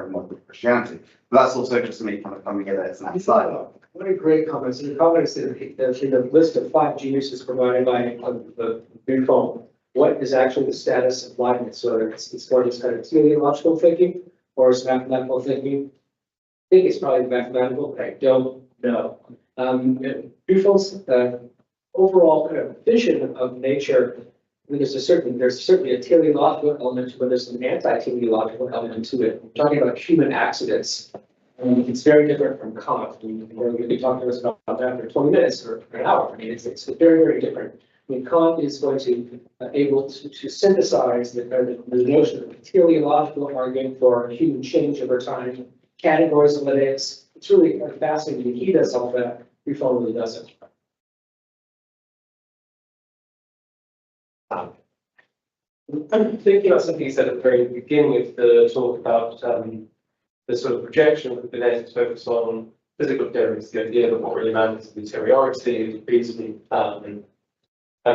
very modern Christianity. But that's also just me kind of coming in as an outsider. What a great comment. So the comment is that in the list of 5 geniuses provided by Buffon, what is actually the status of Leibniz? So it's more just kind of teleological thinking or is mathematical thinking? I think it's probably mathematical, but I don't know. Buffon's overall kind of vision of nature, I mean, there's certainly a teleological element to it, there's an anti-teleological element to it. We're talking about human accidents. It's very different from Kant. We'll be talking to us about that for 20 minutes or an hour. I mean, it's very, very different. I mean, Kant is going to able to synthesize the notion of a teleological argument for human change over time, categories of what it is. It's really kind of fascinating. He does all that. Buffon really doesn't. I'm thinking about something you said at the very beginning of the talk about the sort of projection that the genetics focus on physical theories, the idea that what really matters is the interiority, reasoning, and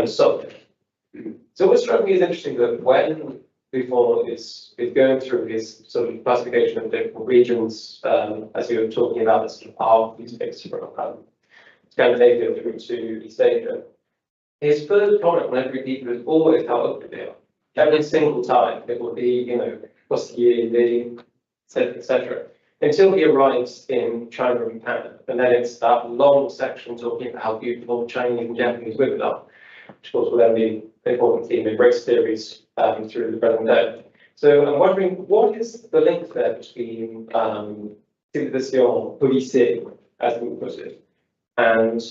so on. So what struck me is interesting that when Buffon is going through his sort of classification of different regions, as you were talking about, the sort of power these things from Scandinavia through to East Asia, his first comment on every people is always how open they are. Every single time it will be, you know, what's the year, the etc. Until he arrives in China and Japan, and then it's that long section talking about how beautiful Chinese and Japanese women are, which of course will then be an important theme in race theories through the present day. So I'm wondering, what is the link there between civilisation policing, as we put it, and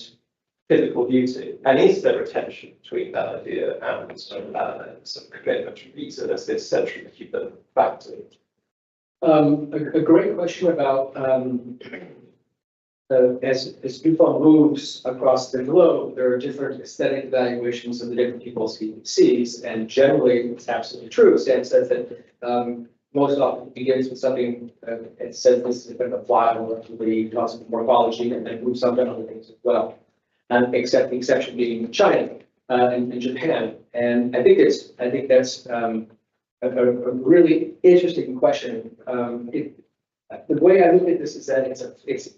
physical beauty? And is there a tension between that idea and some commitment to reason as this central human factor? A great question about as Buffon moves across the globe, there are different aesthetic evaluations of the different peoples he sees, and generally it's absolutely true. Stan says that most often it begins with something, it says this is a bit of a flower, he talks about morphology and then moves on to other things as well. Except the exception being China and Japan. And I think that's a really interesting question. The way I look at this is that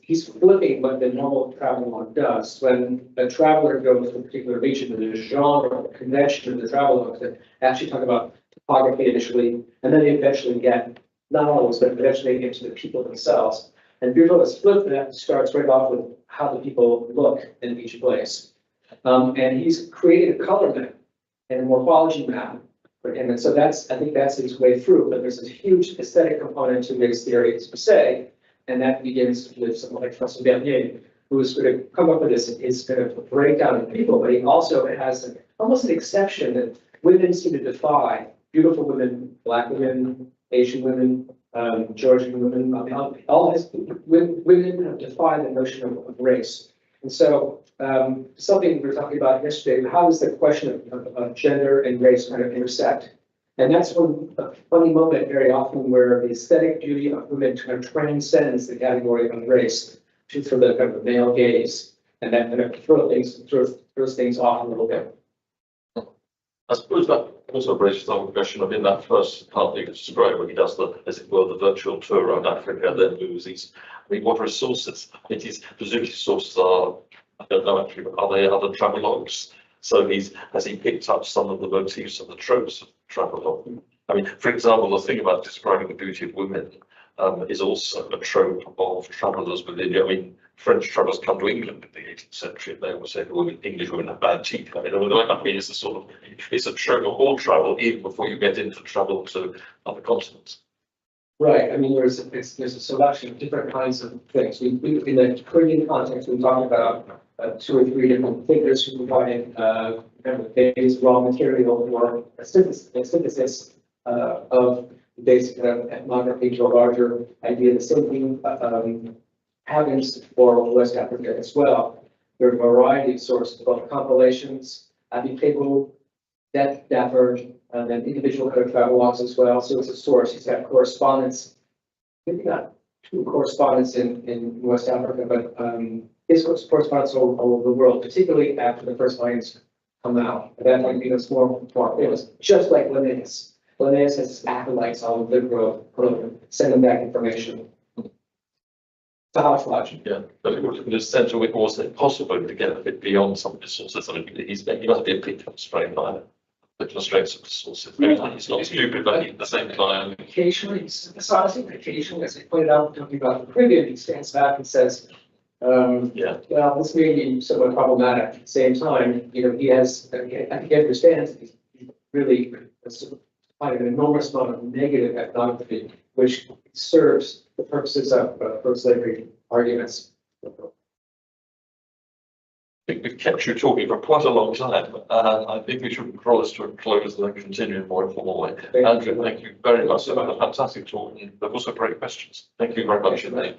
he's flipping what the normal travel log does. When a traveler goes to a particular region, there's a genre, a convention of the travel logs that actually talk about topography initially, and then they eventually get, not always, but eventually get to the people themselves. And Buffon has flipped that, starts right off with how the people look in each place. And he's created a color map and a morphology map for him. And so I think that's his way through, but there's a huge aesthetic component to his theory, as we say, and that begins with someone like François Bernier, who is going to come up with his kind of breakdown of people, but he also has almost an exception that women seem to defy, beautiful women, Black women, Asian women, Georgian women, all his women have defied the notion of race. And so something we were talking about yesterday, how does the question of gender and race kind of intersect? And that's one a funny moment very often where the aesthetic beauty of women kind of transcends the category of race to for the kind of male gaze, and that kind of throws things off a little bit. I suppose that also raises the question of in that first part you described when he does the, as it were, the virtual tour around Africa and then moves these. I mean, what are his sources? It is presumably sources are, I don't know actually, but are they other travelogues? So has he picked up some of the motifs of the tropes of travelogue? I mean, for example, the thing about describing the beauty of women is also a trope of travellers within. I mean, French travellers come to England in the 18th century, and they always say English women have bad teeth. I mean, it's a trope of all travel, even before you get into travel to other continents. Right. I mean, there's a selection of different kinds of things. We in the Caribbean context, we talked about 2 or 3 different thinkers who provided base raw material for a synthesis of the basic ethnography to a larger idea. The same thing happens for West Africa as well. There are a variety of sources, both compilations, Abitebo, Dapper, and then individual kind of travel logs as well. So it's a source. He's got correspondence, maybe not true correspondence in West Africa, but his correspondence all over the world, particularly after the first volumes come out. At that point, becomes more famous, just like Linnaeus. Linnaeus has his acolytes on liberal, send them back information. So how it's logic. Yeah, but it would, in a sense, it was possible to get a bit beyond some of the sources. I mean, he must be a bit constrained by the constraints of the sources. Maybe he's not stupid, but at the same time. Occasionally, so I think occasionally, as I pointed out, talking about the Caribbean, he stands back and says, Yeah. well, this may be somewhat problematic. At the same time, he has, I think he understands that he's really quite an enormous amount of negative ethnography, which serves the purposes of pro-slavery arguments. I think we've kept you talking for quite a long time. I think we should draw this to a close and then continue in a more informal way. Andrew, thank you very much for a fantastic talk, and there were also great questions. Thank you very much indeed.